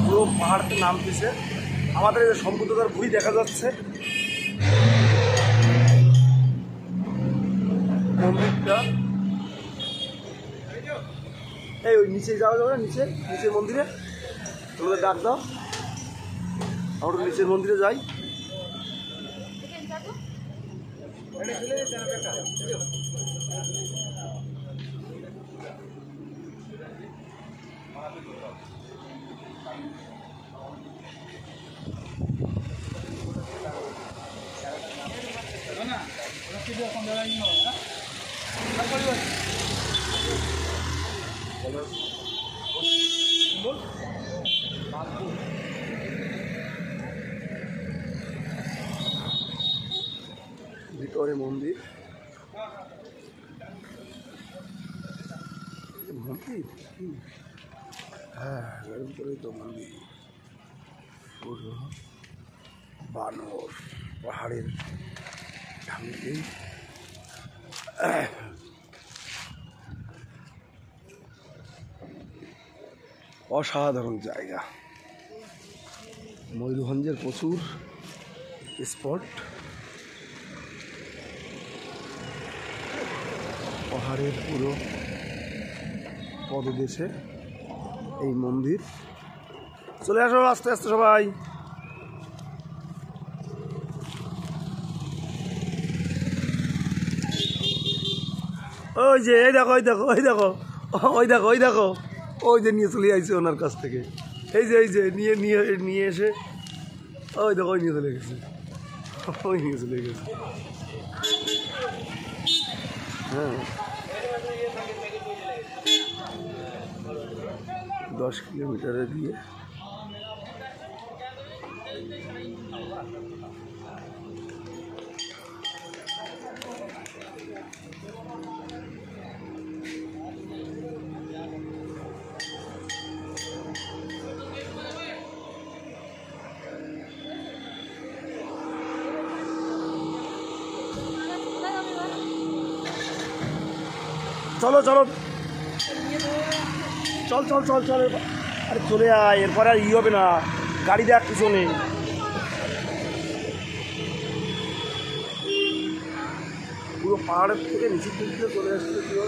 পুরো পাহাড়তে নামতেছে। আমাদের এই সমুদ্রটার ঘুরি দেখা যাচ্ছে, মন্দিরটা এই ওই নিচে যাওয়া যাবে না, নিচের মন্দিরে তোমাদের ডাক দাও, আমরা নিচের মন্দিরে যাই। ভিতরে মন্দির, হ্যাঁ ভিতরে তো মন্দির। পুরো বানর পাহাড়ের ঢালতেই অসাধারণ জায়গা। ময়ূরভঞ্জের প্রচুর স্পট, পাহাড়ের পুরো পদদেশে এই মন্দির। চলে আসো আস্তে আস্তে সবাই। ওই যে এই দেখো ওই দেখো ওই দেখো ওই দেখো ওই দেখো ওই যে নিয়ে চলে আইছে ওনার কাছ থেকে, এই যে নিয়ে নিয়ে নিয়ে এসে ওই দেখো ওই নিয়ে চলে গেছে, ওই নিয়ে চলে গেছে। হ্যাঁ 10 কিলোমিটারে দিয়ে চলো চলো চল চল চল চল, আরে চলে আয়, এরপরে আর হবে না, গাড়ি দেখ পিছনে। পুরো পাহাড়ের থেকে নিচের দিকে চলে আসছে পুরো।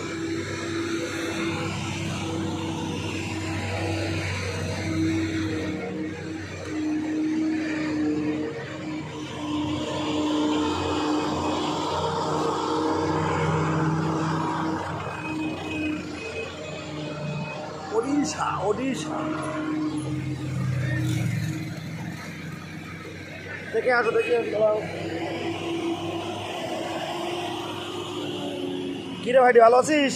ওড়িশা ওড়িশা দেখে আসো, দেখে কিরে ভাইটি ভালো আছিস?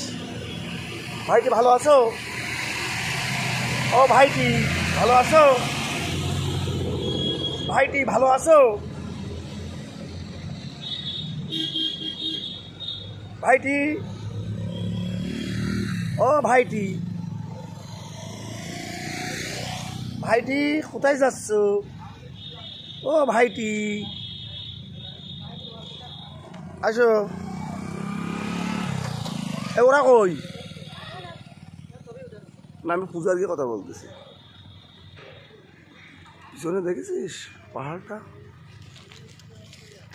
ভাইটি ভালো আছো? ও ভাইটি ভালো আছো? ভাইটি ভালো আছো? ভাইটি, ও ভাইটি, ভাইটি কোথায় যাচ্ছ? ও ভাইটি আসো। ওরা কই? না আমি পূজার গিয়ে কথা বলতেছি। পিছনে দেখেছিস পাহাড়টা?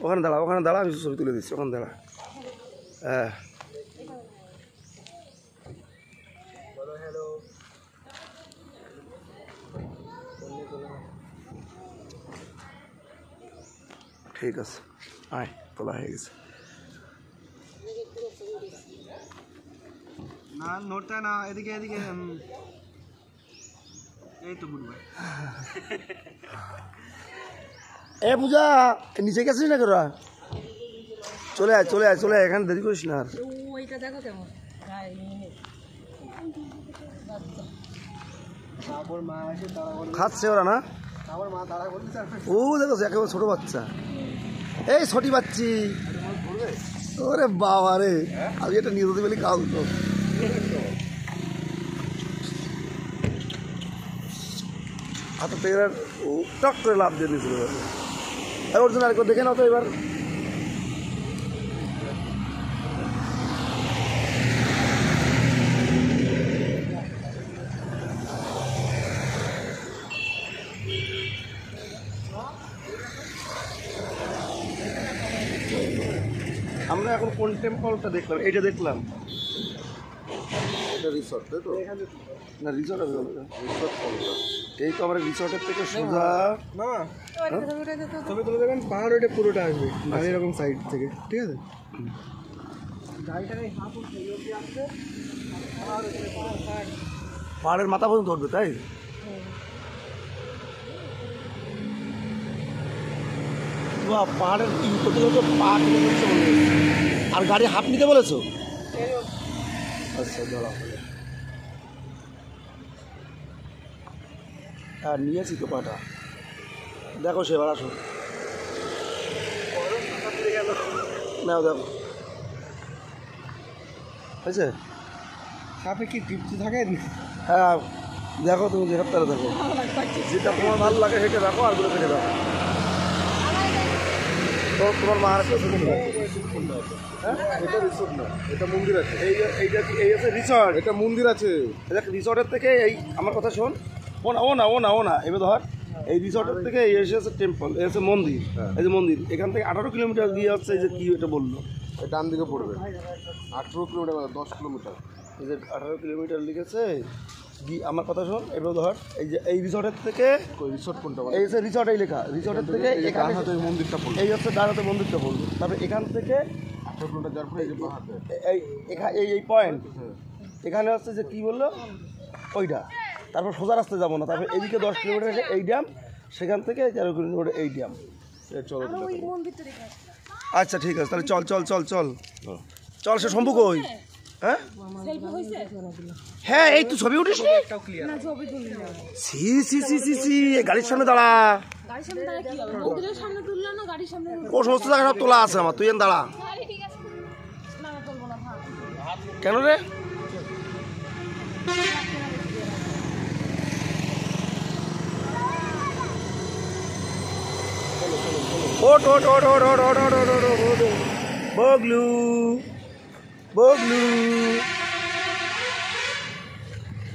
ওখানে দাঁড়া, ওখানে দাঁড়া, আমি ছবি তুলে দিচ্ছি, ওখানে দাঁড়া। হ্যাঁ ঠিক আছে, আয়, তোলা হয়ে গেছে। না নড়তে না, এদিকে এদিকে, এই তো বুড়ো ভাই। এ পূজা নিচে গেছিস না তোরা? চলে আয় চলে আয় চলে আয়, এখানে দেরি করিস না আর। খাচ্ছে ওরা না? ও দেখো একেবারে ছোট বাচ্চা, এই ছোটি বাচ্চি। ওরে বাবা রে, আমি এটা নিয়ে যেতে বলি কাউ তো। হাতে থেকে টক করে লাভ দিয়ে দিয়েছিল। ওর জন্য আরেকবার দেখে নাও তো এবার। আমরা এখন কোন টেম্পলটা দেখলাম? এইটা দেখলাম। এটা রিসর্ট তাই তো? না রিসর্ট হবে না। রিসর্ট কোনটা? এই তো আমরা রিসর্টের থেকে সোজা না তবে তুলে দেবেন পাহাড় ওইটা পুরোটা আসবে আর এরকম সাইড থেকে, ঠিক আছে? পাহাড়ের মাথা পর্যন্ত উঠবে, তাই? বাহ, পাহাড়ের প্রতিনিয়ত পা কিনে বলছে মনে হচ্ছে। আর গাড়ি হাফ নিতে বলেছো? আচ্ছা দাঁড়াও। হ্যাঁ নিয়েছি তো পাটা, দেখো সেবার আসো, নাও দেখো হয়েছে। সাপে কি টিপতে থাকেন? হ্যাঁ দেখো, তুমি যে হাতটা দেখো, যেটা তোমার ভালো লাগে সেটা রাখো, আর গুলো কেটে দাও। তো তোমার মা একটা এটা রিসর্ট না, এটা মন্দির আছে। এইটা এই আছে রিসর্ট, এটা মন্দির আছে। দেখ রিসর্টের থেকে এই আমার কথা শোন, ও না এবার ধর এই রিসর্টের থেকে এই এসে আছে টেম্পল, এই আছে মন্দির। এই যে মন্দির, এখান থেকে 18 কিলোমিটার গিয়ে হচ্ছে এই যে কি এটা বললো, ডান দিকে পড়বে 18 কিলোমিটার, 10 কিলোমিটার। এই যে 18 কিলোমিটার লিখেছে। আমার কথা শোন, এবার ধর এই যে এই রিসর্টের থেকে, রিসর্ট কোনটা? এই যে রিসর্ট এই লেখা, রিসর্টের থেকে এখানে হাতে মন্দিরটা পড়বে, এই হচ্ছে ডান হাতে মন্দিরটা পড়বে। তারপরে এখান থেকে 18 কিলোমিটার যাওয়ার পরে এই যে পাহাড়ে এই পয়েন্ট, এখানে হচ্ছে যে কি বললো ওইটা। তারপর সোজা রাস্তায় যাবো না, তারপর এদিকে 10 কিলোমিটার এসে এই ড্যাম, সেখান থেকে 13 কিলোমিটার এই ড্যাম। চলো। আচ্ছা ঠিক আছে, তাহলে চল চল চল চল চল। সে শম্ভু কই? হ্যাঁ হ্যাঁ এই তুই ছবি উঠিস? সি সি সি সি সি, গাড়ির সামনে দাঁড়া। ও সমস্ত জায়গা সব তোলা আছে আমার, তুই এন দাঁড়া। কেন রে? ওট ওট ওট ওট ওট ওট ওট ওট ওট বগলু বগলু